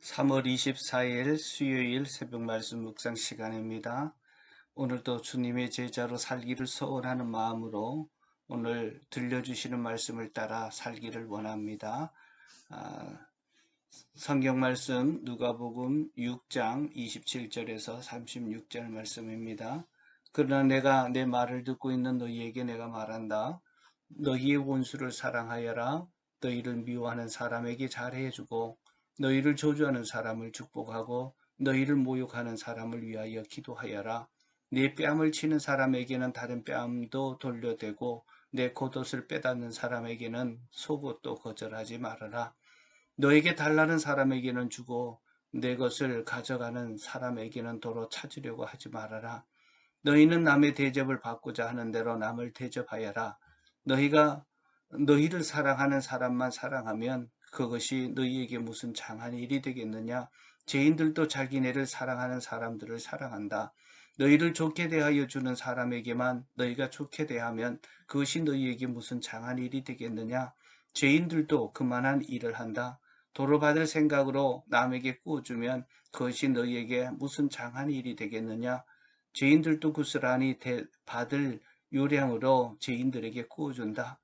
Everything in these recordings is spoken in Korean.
3월 24일 수요일 새벽 말씀 묵상 시간입니다. 오늘도 주님의 제자로 살기를 소원하는 마음으로 오늘 들려주시는 말씀을 따라 살기를 원합니다. 성경 말씀 누가복음 6장 27절에서 36절 말씀입니다. 그러나 내가 내 말을 듣고 있는 너희에게 내가 말한다. 너희의 원수를 사랑하여라. 너희를 미워하는 사람에게 잘해주고 너희를 저주하는 사람을 축복하고 너희를 모욕하는 사람을 위하여 기도하여라. 네 뺨을 치는 사람에게는 다른 뺨도 돌려대고 내 겉옷을 빼앗는 사람에게는 속옷도 거절하지 말아라. 너에게 달라는 사람에게는 주고 내 것을 가져가는 사람에게는 도로 찾으려고 하지 말아라. 너희는 남의 대접을 받고자 하는 대로 남을 대접하여라. 너희가 너희를 사랑하는 사람만 사랑하면 그것이 너희에게 무슨 장한 일이 되겠느냐? 죄인들도 자기네를 사랑하는 사람들을 사랑한다. 너희를 좋게 대하여 주는 사람에게만 너희가 좋게 대하면 그것이 너희에게 무슨 장한 일이 되겠느냐? 죄인들도 그만한 일을 한다. 도로 받을 생각으로 남에게 꾸어주면 그것이 너희에게 무슨 장한 일이 되겠느냐? 죄인들도 고스란히 받을 요량으로 죄인들에게 꾸어준다.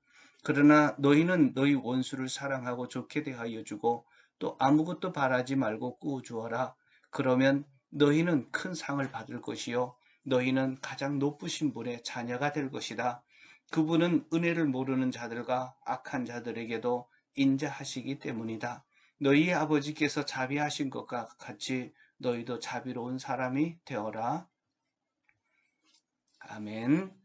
그러나 너희는 너희 원수를 사랑하고 좋게 대하여 주고 또 아무것도 바라지 말고 꾸어주어라. 그러면 너희는 큰 상을 받을 것이요 너희는 가장 높으신 분의 자녀가 될 것이다. 그분은 은혜를 모르는 자들과 악한 자들에게도 인자하시기 때문이다. 너희 아버지께서 자비하신 것과 같이 너희도 자비로운 사람이 되어라. 아멘.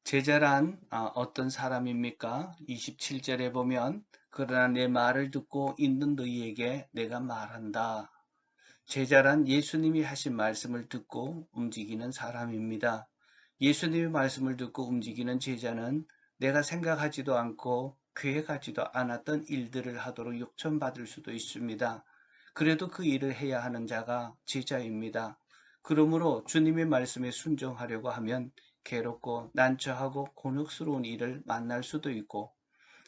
제자란 어떤 사람입니까? 27절에 보면 그러나 내 말을 듣고 있는 너희에게 내가 말한다. 제자란 예수님이 하신 말씀을 듣고 움직이는 사람입니다. 예수님의 말씀을 듣고 움직이는 제자는 내가 생각하지도 않고 계획하지도 않았던 일들을 하도록 요청받을 수도 있습니다. 그래도 그 일을 해야 하는 자가 제자입니다. 그러므로 주님의 말씀에 순종하려고 하면 괴롭고 난처하고 곤혹스러운 일을 만날 수도 있고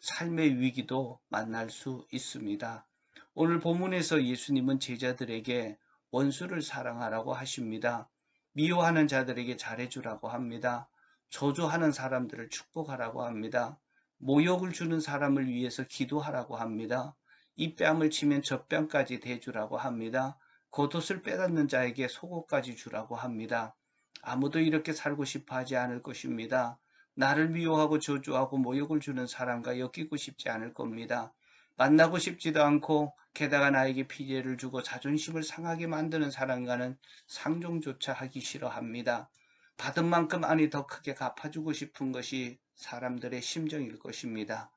삶의 위기도 만날 수 있습니다. 오늘 본문에서 예수님은 제자들에게 원수를 사랑하라고 하십니다. 미워하는 자들에게 잘해주라고 합니다. 저주하는 사람들을 축복하라고 합니다. 모욕을 주는 사람을 위해서 기도하라고 합니다. 이 뺨을 치면 저 뺨까지 대주라고 합니다. 겉옷을 빼앗는 자에게 속옷까지 주라고 합니다. 아무도 이렇게 살고 싶어 하지 않을 것입니다. 나를 미워하고 저주하고 모욕을 주는 사람과 엮이고 싶지 않을 겁니다. 만나고 싶지도 않고 게다가 나에게 피해를 주고 자존심을 상하게 만드는 사람과는 상종조차 하기 싫어합니다. 받은 만큼 아니 더 크게 갚아주고 싶은 것이 사람들의 심정일 것입니다.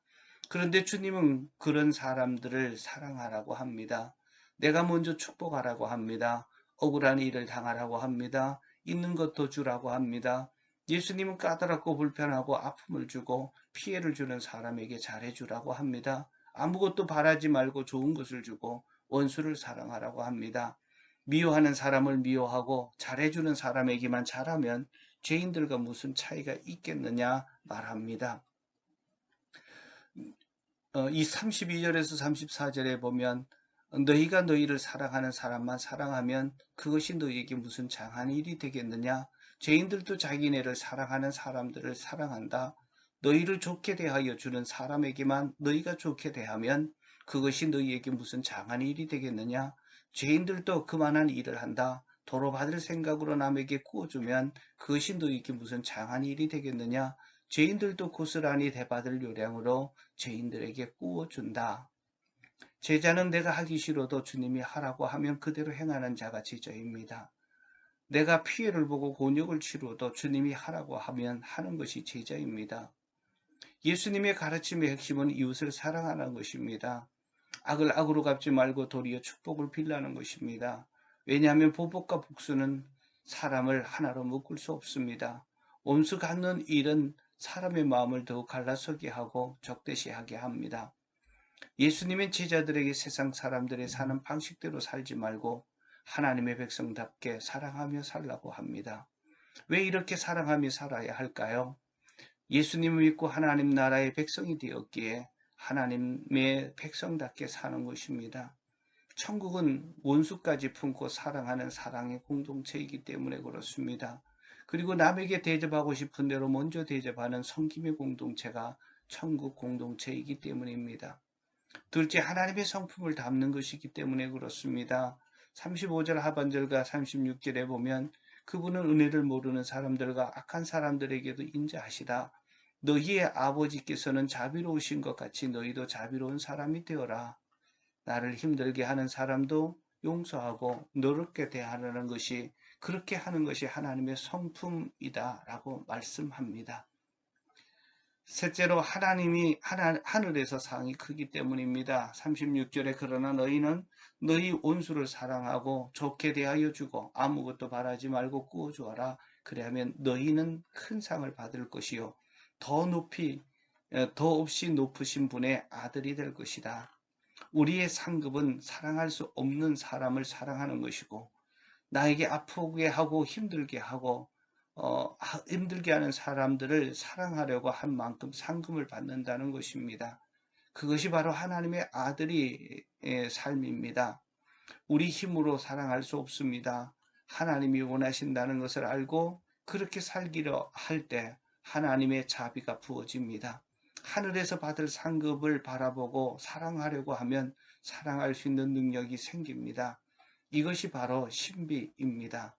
그런데 주님은 그런 사람들을 사랑하라고 합니다. 내가 먼저 축복하라고 합니다. 억울한 일을 당하라고 합니다. 있는 것도 주라고 합니다. 예수님은 까다롭고 불편하고 아픔을 주고 피해를 주는 사람에게 잘해주라고 합니다. 아무것도 바라지 말고 좋은 것을 주고 원수를 사랑하라고 합니다. 미워하는 사람을 미워하고 잘해주는 사람에게만 잘하면 죄인들과 무슨 차이가 있겠느냐 말합니다. 이 32절에서 34절에 보면 너희가 너희를 사랑하는 사람만 사랑하면 그것이 너희에게 무슨 장한 일이 되겠느냐? 죄인들도 자기네를 사랑하는 사람들을 사랑한다. 너희를 좋게 대하여 주는 사람에게만 너희가 좋게 대하면 그것이 너희에게 무슨 장한 일이 되겠느냐? 죄인들도 그만한 일을 한다. 도로 받을 생각으로 남에게 구워주면 그것이 너희에게 무슨 장한 일이 되겠느냐? 죄인들도 고스란히 대받을 요량으로 죄인들에게 구워준다. 제자는 내가 하기 싫어도 주님이 하라고 하면 그대로 행하는 자가 제자입니다. 내가 피해를 보고 곤욕을 치루어도 주님이 하라고 하면 하는 것이 제자입니다. 예수님의 가르침의 핵심은 이웃을 사랑하는 것입니다. 악을 악으로 갚지 말고 도리어 축복을 빌라는 것입니다. 왜냐하면 보복과 복수는 사람을 하나로 묶을 수 없습니다. 원수 갚는 일은 사람의 마음을 더욱 갈라서게 하고 적대시하게 합니다. 예수님은 제자들에게 세상 사람들의 사는 방식대로 살지 말고 하나님의 백성답게 사랑하며 살라고 합니다. 왜 이렇게 사랑하며 살아야 할까요? 예수님을 믿고 하나님 나라의 백성이 되었기에 하나님의 백성답게 사는 것입니다. 천국은 원수까지 품고 사랑하는 사랑의 공동체이기 때문에 그렇습니다. 그리고 남에게 대접하고 싶은 대로 먼저 대접하는 섬김의 공동체가 천국 공동체이기 때문입니다. 둘째, 하나님의 성품을 담는 것이기 때문에 그렇습니다. 35절 하반절과 36절에 보면 그분은 은혜를 모르는 사람들과 악한 사람들에게도 인자하시다. 너희의 아버지께서는 자비로우신 것 같이 너희도 자비로운 사람이 되어라. 나를 힘들게 하는 사람도 용서하고 너롭게 대하는 것이, 그렇게 하는 것이 하나님의 성품이다라고 말씀합니다. 셋째로, 하늘에서 상이 크기 때문입니다. 36절에 그러나 너희는 너희 온수를 사랑하고 좋게 대하여 주고 아무것도 바라지 말고 꾸어주어라. 그리하면 너희는 큰 상을 받을 것이요 더 없이 높으신 분의 아들이 될 것이다. 우리의 상급은 사랑할 수 없는 사람을 사랑하는 것이고, 나에게 아프게 하고 힘들게 하는 사람들을 사랑하려고 한 만큼 상급을 받는다는 것입니다. 그것이 바로 하나님의 아들의 삶입니다. 우리 힘으로 사랑할 수 없습니다. 하나님이 원하신다는 것을 알고 그렇게 살기로 할 때 하나님의 자비가 부어집니다. 하늘에서 받을 상급을 바라보고 사랑하려고 하면 사랑할 수 있는 능력이 생깁니다. 이것이 바로 신비입니다.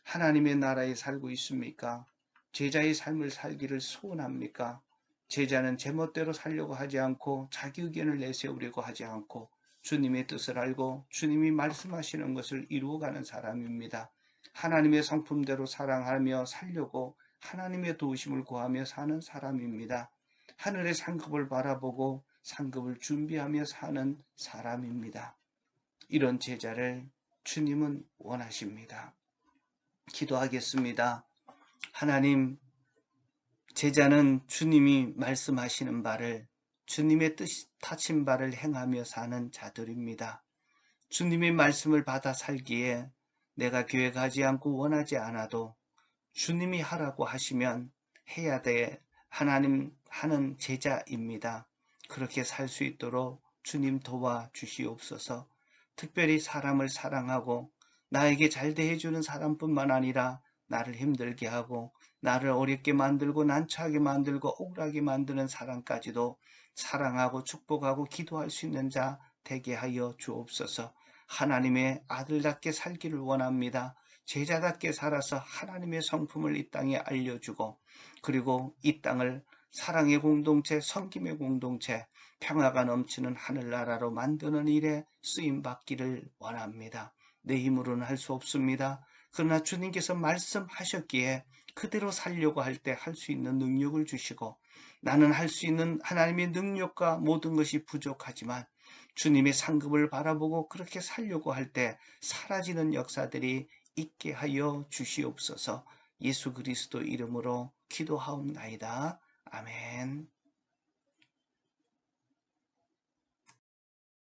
하나님의 나라에 살고 있습니까? 제자의 삶을 살기를 소원합니까? 제자는 제멋대로 살려고 하지 않고 자기 의견을 내세우려고 하지 않고 주님의 뜻을 알고 주님이 말씀하시는 것을 이루어가는 사람입니다. 하나님의 성품대로 사랑하며 살려고 하나님의 도우심을 구하며 사는 사람입니다. 하늘의 상급을 바라보고 상급을 준비하며 사는 사람입니다. 이런 제자를 주님은 원하십니다. 기도하겠습니다. 하나님, 제자는 주님이 말씀하시는 바를, 주님의 뜻하신 바를 행하며 사는 자들입니다. 주님의 말씀을 받아 살기에 내가 계획하지 않고 원하지 않아도 주님이 하라고 하시면 해야 돼 하나님 하는 제자입니다. 그렇게 살 수 있도록 주님 도와주시옵소서. 특별히 사람을 사랑하고 나에게 잘 대해주는 사람뿐만 아니라 나를 힘들게 하고 나를 어렵게 만들고 난처하게 만들고 억울하게 만드는 사람까지도 사랑하고 축복하고 기도할 수 있는 자 되게 하여 주옵소서. 하나님의 아들답게 살기를 원합니다. 제자답게 살아서 하나님의 성품을 이 땅에 알려주고, 그리고 이 땅을 사랑의 공동체, 섬김의 공동체, 평화가 넘치는 하늘나라로 만드는 일에 쓰임받기를 원합니다. 내 힘으로는 할 수 없습니다. 그러나 주님께서 말씀하셨기에 그대로 살려고 할 때 할 수 있는 능력을 주시고, 나는 할 수 있는 하나님의 능력과 모든 것이 부족하지만 주님의 상급을 바라보고 그렇게 살려고 할 때 사라지는 역사들이 있게 하여 주시옵소서. 예수 그리스도 이름으로 기도하옵나이다. 아멘.